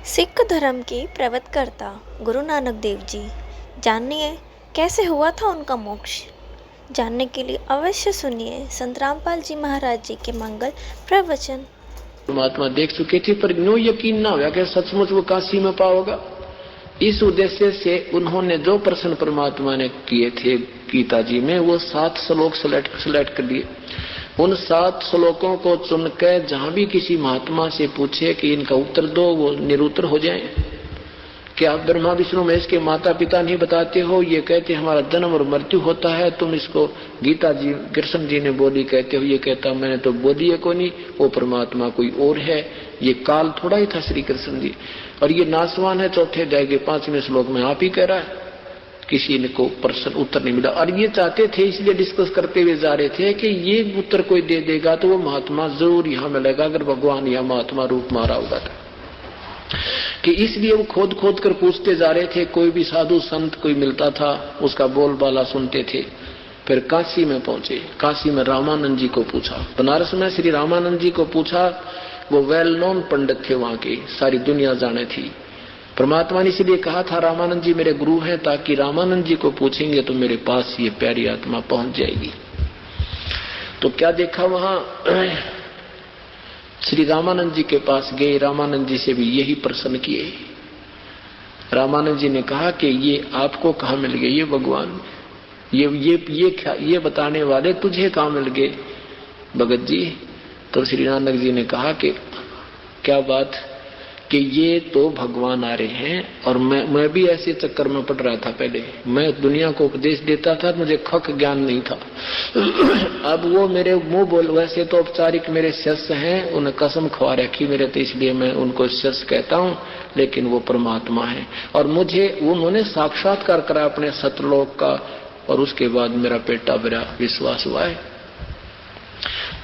सिख धर्म के प्रवर्तकर्ता गुरु नानक देव जी, जानिए कैसे हुआ था उनका मोक्ष। जानने के लिए अवश्य सुनिए संत रामपाल जी महाराज जी के मंगल प्रवचन। परमात्मा देख चुके थे, पर नो यकीन ना हुआ कि सचमुच वो काशी में पाओगा। इस उद्देश्य से उन्होंने जो प्रश्न परमात्मा ने किए थे गीता जी में, वो 7 श्लोक सेलेक्ट कर दिए। उन 7 श्लोकों को चुनकर जहां भी किसी महात्मा से पूछे कि इनका उत्तर दो, वो निरुत्तर हो जाए। क्या आप ब्रह्मा विष्णु महेश के माता पिता नहीं बताते हो? ये कहते हमारा जन्म और मृत्यु होता है, तुम इसको गीता जी कृष्ण जी ने बोली कहते हो। ये कहता मैंने तो बोली है कोई नहीं, वो परमात्मा कोई और है, ये काल थोड़ा ही था श्री कृष्ण जी। और ये नासवान है, चौथे अध्याय के 5वें श्लोक में आप ही कह रहा है। किसी ने को प्रश्न उत्तर नहीं मिला, और ये चाहते थे, इसलिए डिस्कस करते हुए जा रहे थे कि ये उत्तर कोई दे देगा तो वो महात्मा जरूर यहां मिलेगा, अगर भगवान यहां महात्मा रूप मारा होगा तो। कि इसलिए वो खोद खोद कर पूछते जा रहे थे। कोई भी साधु संत कोई मिलता था, उसका बोलबाला सुनते थे। फिर काशी में पहुंचे, काशी में रामानंद जी को पूछा, बनारस में श्री रामानंद जी को पूछा। वो वेल नोन पंडित थे, वहां की सारी दुनिया जाने थी। परमात्मा ने इसलिए कहा था रामानंद जी मेरे गुरु हैं, ताकि रामानंद जी को पूछेंगे तो मेरे पास ये प्यारी आत्मा पहुंच जाएगी। तो क्या देखा वहां, श्री रामानंद जी के पास गए, रामानंद जी से भी यही प्रश्न किए। रामानंद जी ने कहा कि ये आपको कहाँ मिल गए, ये भगवान, ये बताने वाले तुझे कहाँ मिल गए भगत जी? तो श्री नानक जी ने कहा कि क्या बात, कि ये तो भगवान आ रहे हैं। और मैं भी ऐसे चक्कर में पड़ रहा था। पहले मैं दुनिया को उपदेश देता था, मुझे खक ज्ञान नहीं था। अब वो मेरे मुंह बोल, वैसे तो औपचारिक मेरे शिष्य हैं, उन्हें कसम खवा रखी मेरे, तो इसलिए मैं उनको शिष्य कहता हूं, लेकिन वो परमात्मा है। और मुझे उन्होंने साक्षात्कार करा अपने सतलोक का, और उसके बाद मेरा पेटा मेरा विश्वास हुआ है।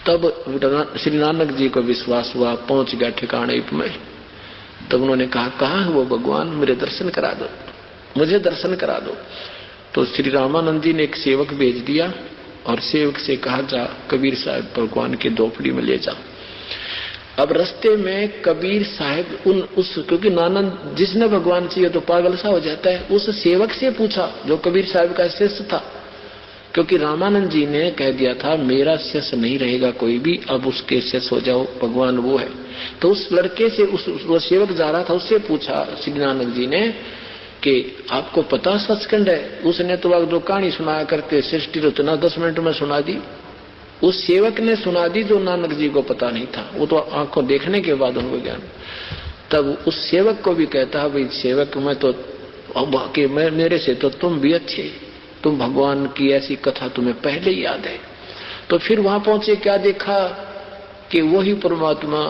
तब श्री नानक जी को विश्वास हुआ, पहुंच गया ठिकाने में। तब उन्होंने कहा कहाँ है वो भगवान, मेरे दर्शन करा दो, मुझे दर्शन करा दो। तो श्री रामानंद जी ने एक सेवक भेज दिया, और सेवक से कहा जा कबीर साहब भगवान के दोपड़ी में ले जा। अब रास्ते में कबीर साहब क्योंकि नानंद जिसने भगवान चाहिए तो पागल सा हो जाता है, उस सेवक से पूछा जो कबीर साहब का शिष्य था। क्योंकि रामानंद जी ने कह दिया था मेरा शिष्य नहीं रहेगा कोई भी, अब उसके शिष्य हो जाओ, भगवान वो है। तो उस लड़के से वो सेवक जा रहा था, उससे पूछा श्री नानक जी ने कि आपको पता सचखंड है? उसने तो अब जो कहानी सुनाया करते सृष्टि रचना 10 मिनट में सुना दी। उस सेवक ने सुना दी जो नानक जी को पता नहीं था, वो तो आंखों देखने के बाद उनको ज्ञान। तब उस सेवक को भी कहता भाई सेवक, मैं तो बाकी मेरे से तो तुम भी अच्छे, तुम भगवान की ऐसी कथा तुम्हें पहले ही याद है। तो फिर वहां पहुंचे, क्या देखा कि वही परमात्मा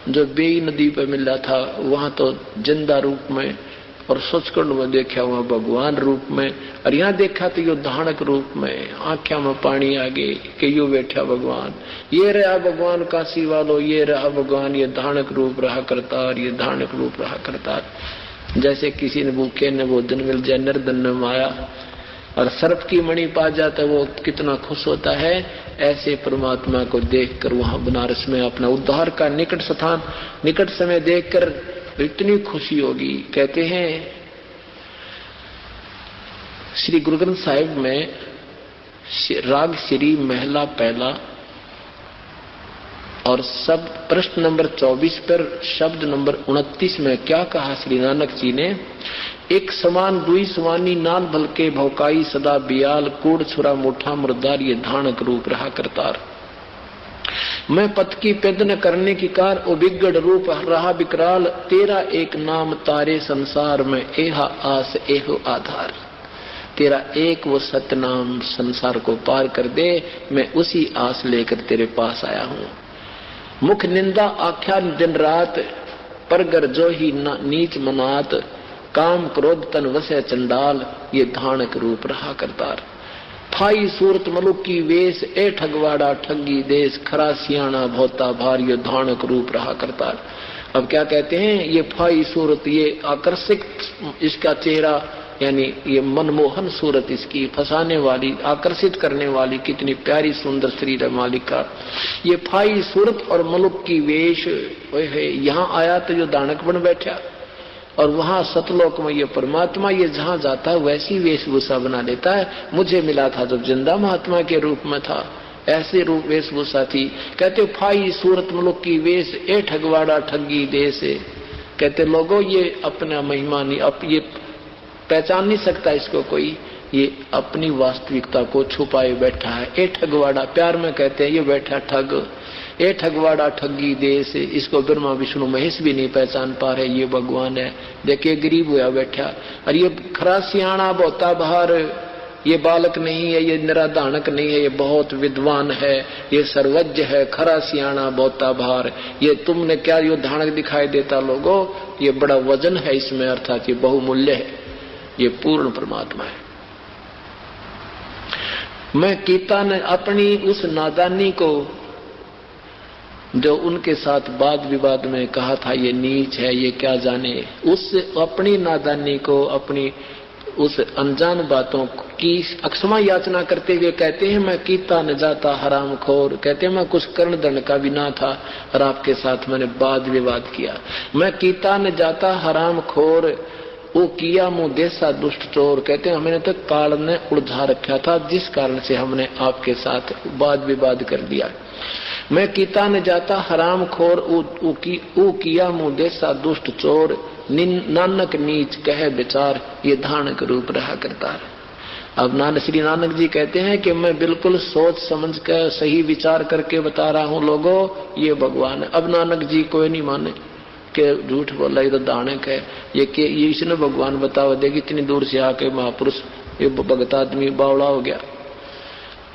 जो बेई नदी पर मिला था, वहां तो जिंदा रूप में, और सचखंड में देखा वहां भगवान रूप में, और यहाँ देखा तो यो धानक रूप में, आंखों में पानी आ गए कि यो बैठा भगवान, ये रहा भगवान काशी वालों, ये रहा भगवान, ये धानक रूप रहा करतार, ये धानक रूप रहा करतार। जैसे किसी ने भूखे ने भोजन मिल जाए, निर्धन ने माया, और सर्प की मणि पा जाता है, वो कितना खुश होता है। ऐसे परमात्मा को देखकर वहां बनारस में अपना उद्धार का निकट स्थान, निकट समय देखकर इतनी खुशी होगी। कहते हैं श्री गुरु ग्रंथ साहिब में राग श्री महला पहला और शब्द प्रश्न नंबर 24 पर शब्द नंबर 29 में क्या कहा श्री नानक जी ने? एक समान दुई सवानी नाल भलके भौकाई सदा बियाल, कूड़ छुरा मोठा मुर्दार, ये धानक रूप रहा करतार। मैं पथ की पेदन करने की कार, ओ बिगड़ रूप रहा विकराल, तेरा एक नाम तारे संसार में, एहा आस एहो आधार। तेरा एक वो सतनाम संसार को पार कर दे, मैं उसी आस लेकर तेरे पास आया हूं। मुख निंदा आख्या दिन रात, परगर जो ही नीच मनात, काम क्रोध तन वसे चंडाल, ये धानक रूप रहा करतार। फाई सूरत मलुक की वेश, ए ठगवाड़ा ठगी देश, खरा सियाणा भोता भार, ये धानक रूप रहा करतार। अब क्या कहते हैं, ये फाई सूरत, ये आकर्षक इसका चेहरा, यानी ये मनमोहन सूरत इसकी, फंसाने वाली, आकर्षित करने वाली, कितनी प्यारी सुंदर शरीर है मालिक का। ये फाई सूरत और मलुक की वेश, यहाँ आया तो जो दानक बन बैठा, और वहां सतलोक में ये परमात्मा ये जहां जाता है वैसी वेशभूषा बना लेता है। मुझे मिला था जब जिंदा महात्मा के रूप में था, ऐसे रूप वेशभूषा थी। कहते फाई सूरत मुलुक की वेश ए ठगवाड़ा ठगी देश। कहते लोगों ये अपना महिमा नहीं, अब ये पहचान नहीं सकता इसको कोई, ये अपनी वास्तविकता को छुपाए बैठा है। ए ठगवाड़ा, प्यार में कहते हैं ये बैठा ठग, ए ठगवाड़ा ठगी देश। इसको ब्रह्मा विष्णु महेश भी नहीं पहचान पा रहे, ये भगवान है। देखिए गरीब हुआ बैठा, और ये खरा सियाणा बोता बाहर, ये बालक नहीं है, ये निराधानक नहीं है, ये बहुत विद्वान है, ये सर्वज्ञ है, खरा सियाणा बोता बाहर। ये तुमने क्या यो धानक दिखाई देता लोगों, ये बड़ा वजन है इसमें, अर्थात ये बहुमूल्य है, ये पूर्ण परमात्मा है। मैं कीता ने अपनी उस नादानी को जो उनके साथ वाद विवाद में कहा था ये नीच है, ये क्या जाने, उस अपनी नादानी को, अपनी उस अनजान बातों की अक्षमा याचना करते हुए कहते हैं मैं कीता न जाता हराम खोर। कहते हैं मैं कुछ कर्ण दंड का भी ना था और आपके साथ मैंने वाद विवाद किया। मैं कीता न जाता हराम खोर, वो किया मुंह देसा दुष्ट चोर। कहते हैं हमने तो काल ने उलझा रखा था, जिस कारण से हमने आपके साथ वाद विवाद कर दिया। मैं कीता न जाता हराम खोर, ऊ किया मुंह देसा दुष्ट चोर। नानक नीच कहे विचार, ये धानक रूप रहा करता है। अब श्री नानक जी कहते हैं कि मैं बिल्कुल सोच समझ कर सही विचार करके बता रहा हूँ लोगों, ये भगवान है। अब नानक जी कोई नहीं माने कि झूठ बोला, ये तो दानक है, ये इसने भगवान बतावा देगी। इतनी दूर से आके महापुरुष ये भगत आदमी बावड़ा हो गया।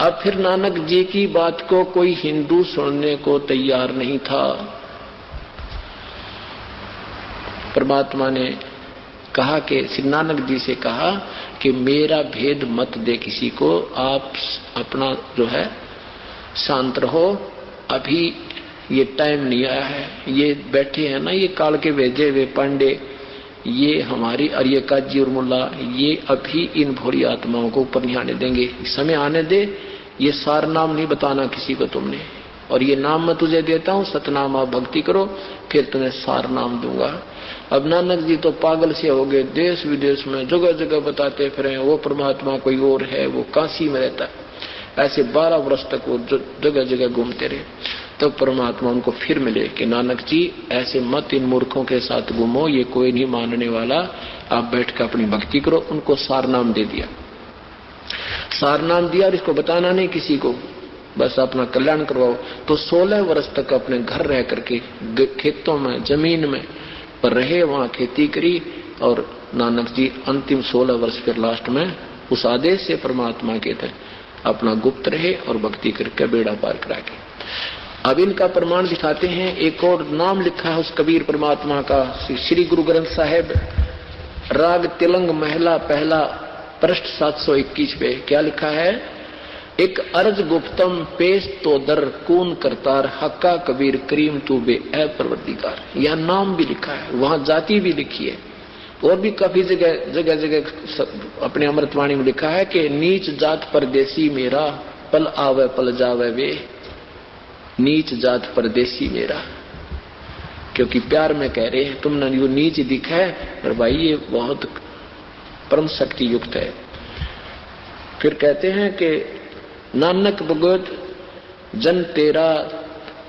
अब फिर नानक जी की बात को कोई हिंदू सुनने को तैयार नहीं था। परमात्मा ने कहा कि श्री नानक जी से कहा कि मेरा भेद मत दे किसी को, आप अपना जो है शांत रहो, अभी ये टाइम नहीं आया है। ये बैठे हैं ना ये काल के भेजे हुए पांडे, ये हमारी अर्य काजी और मुल्ला, ये अभी इन भोली आत्माओं को ऊपर नहीं आने देंगे। समय आने दे, ये सार नाम नहीं बताना किसी को तुमने, और ये नाम मैं तुझे देता हूँ, सतनाम आप भक्ति करो, फिर तुम्हें सार नाम दूंगा। अब नानक जी तो पागल से हो गए, देश विदेश में जगह जगह बताते फिरे वो परमात्मा कोई और है, वो काशी में रहता है। ऐसे 12 वर्ष तक वो जगह जगह घूमते रहे। तो परमात्मा उनको फिर मिले कि नानक जी ऐसे मत इन मूर्खों के साथ घूमो, ये कोई नहीं मानने वाला, आप बैठ कर अपनी भक्ति करो। उनको सार नाम दे दिया, सार नाम दिया, और इसको बताना नहीं किसी को, बस अपना कल्याण करवाओ। तो 16 वर्ष तक अपने घर रह करके खेतों में जमीन में पर रहे, वहां खेती करी। और नानक जी अंतिम 16 वर्ष फिर लास्ट में उस आदेश से परमात्मा के थे अपना गुप्त रहे और भक्ति करके बेड़ा पार करा के। अब इनका प्रमाण दिखाते हैं। एक और नाम लिखा है उस कबीर परमात्मा का, श्री गुरु ग्रंथ साहिब राग तिलंग महला पहला पृष्ठ 721 पे क्या लिखा है, एक अर्ज गुप्तम पेश तो दर कून करतार, हक्का कबीर करीम तू बे ए परवरदिगार। यह नाम भी लिखा है, वहां जाति भी लिखी है, और भी काफी जगह जगह जगह अपने अमृतवाणी में लिखा है कि नीच जात परदेसी मेरा, पल आवे पल जावे वे। नीच जात परदेसी मेरा, क्योंकि प्यार में कह रहे हैं तुमने यो नीच दिखा है, पर भाई ये बहुत परम शक्ति युक्त है। फिर कहते हैं कि नानक भगवत जन तेरा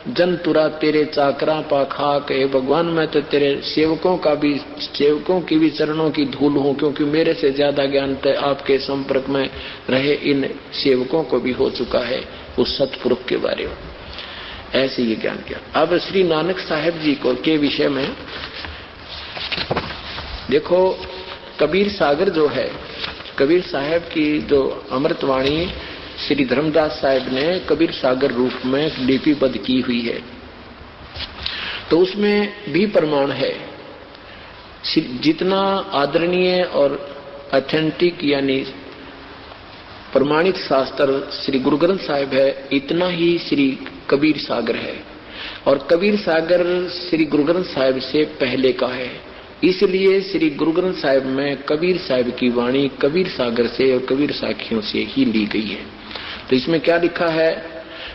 जन तुरा तेरे चाकरा पा खाक। हे भगवान मैं तो तेरे सेवकों का भी, सेवकों की भी चरणों की धूल हूं, क्योंकि मेरे से ज्यादा ज्ञान तो आपके संपर्क में रहे इन सेवकों को भी हो चुका है उस सतपुरुष के बारे में। ऐसे ये ज्ञान किया। अब श्री नानक साहेब जी को के विषय में देखो, कबीर सागर जो है, कबीर साहब की जो अमृतवाणी श्री धर्मदास साहब ने कबीर सागर रूप में लिपिबद्ध की हुई है, तो उसमें भी प्रमाण है। जितना आदरणीय और ऑथेंटिक यानी प्रमाणित शास्त्र श्री गुरु ग्रंथ साहिब है, इतना ही श्री कबीर सागर है। और कबीर सागर श्री गुरु ग्रंथ साहिब से पहले का है, इसलिए श्री गुरु ग्रंथ साहिब में कबीर साहिब की वाणी कबीर सागर से और कबीर साखियों से ही ली गई है। तो इसमें क्या लिखा है,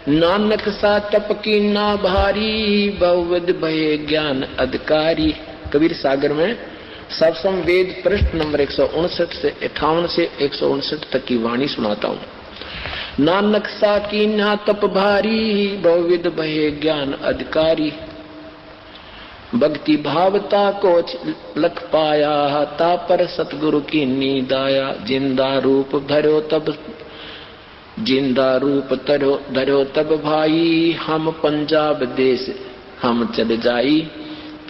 नानक सा टपकी ना भारी, बहुविध भये ज्ञान अधिकारी। कबीर सागर में सत्संग वेद पृष्ठ नंबर 159 से 58 से 159 तक की वाणी सुनाता हूं। नानक सा कीन्हा तप भारी, बहुविध भये ज्ञान अधिकारी। भक्ति भावता को लख पाया, ता पर सतगुरु की नींद आया। जिंदा रूप धरो तब, जिंदा रूप धरो तब भाई, हम पंजाब देश हम चले जाई।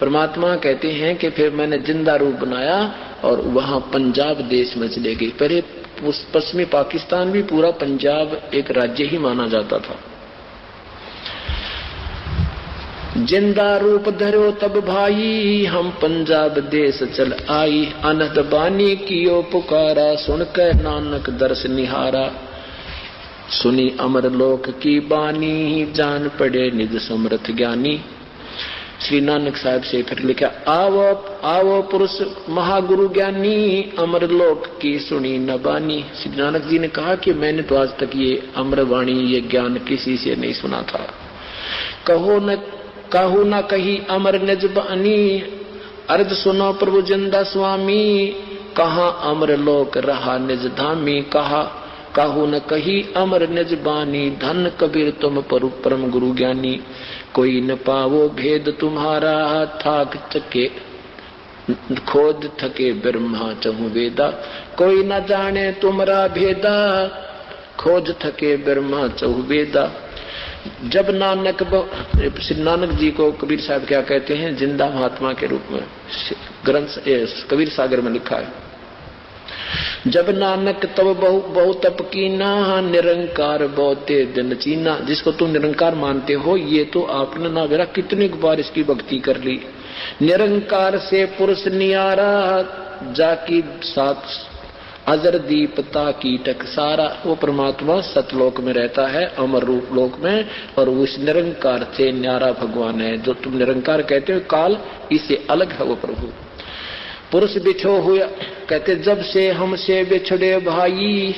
परमात्मा कहते हैं कि फिर मैंने जिंदा रूप बनाया और वहां पंजाब देश में चले गए। पहले पश्चिमी पाकिस्तान भी पूरा पंजाब एक राज्य ही माना जाता था। जिंदा रूप धरो तब भाई, हम पंजाब देश चल आई। अनहद बानी कियो पुकारा, सुनकर नानक दर्श निहारा। सुनी अमर लोक की बानी, जान पड़े निज समर्थ ज्ञानी। श्री नानक साहब से फिर लिखा, आवो आवो पुरुष महागुरु ज्ञानी, अमर लोक की सुनी न बानी। श्री नानक जी ने कहा कि मैंने तो आज तक ये अमर वाणी, ये ज्ञान किसी से नहीं सुना था। कहू न कही अमर निज बानी, अर्ज सुनो प्रभु जिंदा स्वामी। कहाँ अमर लोक रहा निज धामी, कहा कहू न कही अमर निज बानी। धन कबीर तुम परम गुरु ज्ञानी, कोई न पावो भेद तुम्हारा। थाक चके खोद थके ब्रह्मा चहु वेदा, कोई न जाने तुम्हारा भेदा। खोज थके ब्रह्मा चहु वेदा। जब नानक, श्री नानक जी को कबीर साहब क्या कहते हैं, जिंदा महात्मा के रूप में ग्रंथ कबीर सागर में लिखा है। जब नानक तब बहु तप कीना, निरंकार बहुते दिन चीना। जिसको तुम निरंकार मानते हो, ये तो आपने ना मेरा कितने बार इसकी भक्ति कर ली। निरंकार से पुरुष नियारा, जाकी साथ अजर दीपता कीटक सारा। वो परमात्मा सतलोक में रहता है, अमर रूप लोक में, और उस निरंकार से न्यारा भगवान है। जो तुम निरंकार कहते हो काल, इससे अलग है वो प्रभु। पुरुष बिछो हुआ, कहते जब से हमसे बिछड़े भाई,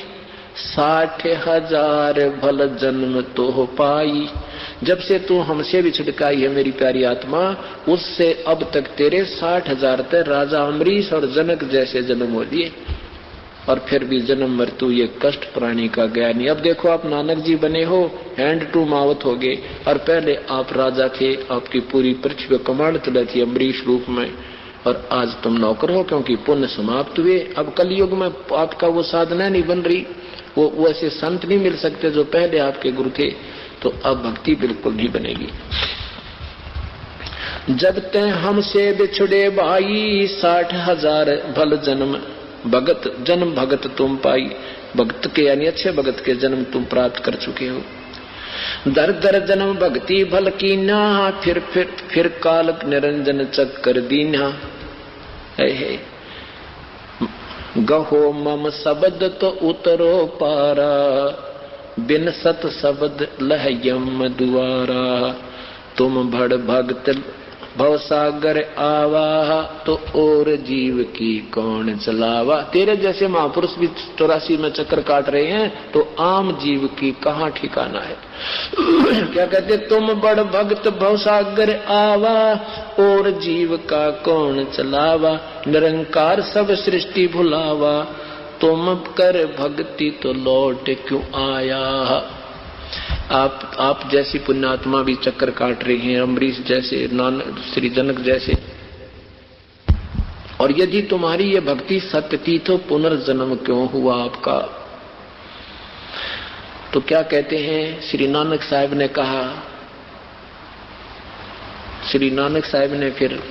60,000 भल जन्म तो हो पाई। जब से तू हमसे बिछड़ का है मेरी प्यारी आत्मा, उससे अब तक तेरे 60,000 तक राजा अम्बरीश और जनक जैसे जन्म हो लिए। और फिर भी जन्म मृत्यु ये कष्ट प्राणी का गया नहीं। अब देखो आप नानक जी बने हो, हैंड टू माउथ हो गए, और पहले आप राजा थे, आपकी पूरी पृथ्वी कमांड चली थी अम्बरीश रूप में, और आज तुम नौकर हो क्योंकि पुण्य समाप्त हुए। अब कलयुग में आपका वो साधना नहीं बन रही, वो ऐसे संत नहीं मिल सकते जो पहले आपके गुरु थे, तो अब भक्ति बिल्कुल नहीं बनेगी। जब तक हमसे बिछड़े भाई, 60,000 भल जन्म भगत जन्म भगत तुम पाई। भगत के यानी अच्छे भगत के जन्म तुम प्राप्त कर चुके हो। दर दर जन्म भक्ति भल कीना, फिर काल निरंजन चक्कर दीना। है गहो मम शब्द तो उतरो पारा, बिन सत शब्द लह यम दुआरा। तुम भड़ भगत भवसागर आवा, तो और जीव की कौन चलावा। तेरे जैसे महापुरुष भी 84 में चक्कर काट रहे हैं, तो आम जीव की कहाँ ठिकाना है। क्या कहते, तुम बड़ भक्त भवसागर आवा, और जीव का कौन चलावा। निरंकार सब सृष्टि भुलावा, तुम कर भक्ति तो लौट क्यों आया। आप जैसी पुण्यात्मा भी चक्कर काट रही हैं, अम्बरीश जैसे, श्री जनक जैसे। और यदि तुम्हारी ये भक्ति सत्य थी तो पुनर्जन्म क्यों हुआ आपका। तो क्या कहते हैं, श्री नानक साहब ने कहा, श्री नानक साहब ने फिर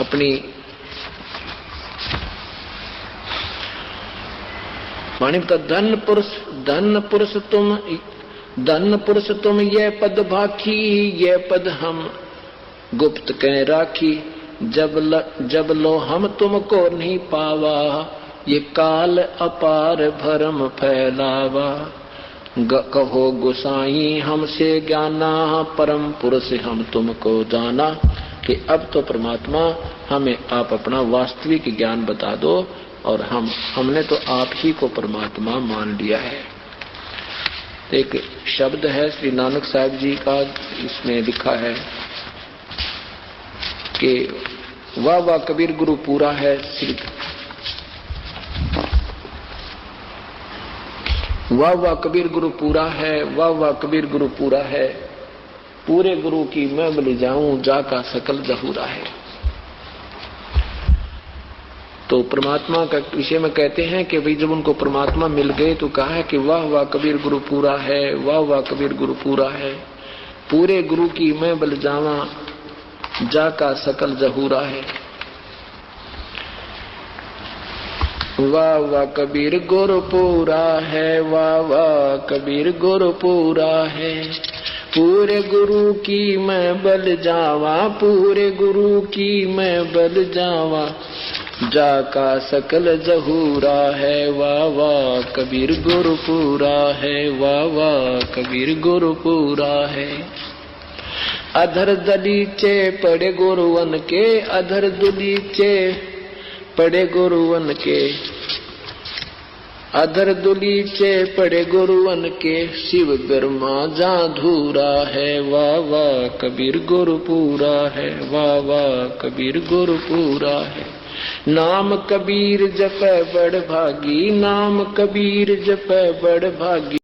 अपनी वाणी का धन पुरुष तुम ये पद भाखी, ये पद हम गुप्त कह राखी। जब लो हम तुमको नहीं पावा, ये काल अपार भरम फैलावा। कहो गोसाई हमसे ज्ञाना, परम पुरुष हम तुमको जाना। कि अब तो परमात्मा हमें आप अपना वास्तविक ज्ञान बता दो, और हमने तो आप ही को परमात्मा मान लिया है। एक शब्द है श्री नानक साहब जी का, इसमें लिखा है कि वाह वाह कबीर गुरु पूरा है। वाह वाह कबीर गुरु पूरा है, वाह वाह कबीर गुरु पूरा है, पूरे गुरु की मैं बलि जाऊं, जाका सकल जहूरा है। तो परमात्मा का विषय में कहते हैं कि भाई जब उनको परमात्मा मिल गए तो कहा है कि वाह वाह कबीर गुरु पूरा है, वाह वाह कबीर गुरु पूरा है, पूरे गुरु की मैं बल जावा, जाका सकल जहूरा है। वाह वाह कबीर गुरु पूरा है, वाह वाह कबीर गुरु पूरा है, पूरे गुरु की मैं बल जावा, पूरे गुरु की मैं बल जावा, जाका सकल जहूरा है। वाह वाह कबीर गुरु पूरा है, वाह वाह कबीर गुरु पूरा है। अधर दलीचे पड़े गुरुवन के, अधर दुलीचे पड़े गुरुवन के, अधर दुलीचे पड़े गुरुवन के, शिव ब्रह्मा जा धूरा है। वाह वाह कबीर गुरु पूरा है, वाह वाह कबीर गुरु पूरा है। नाम कबीर जपै बड़ भागी, नाम कबीर जपै बड़ भागी,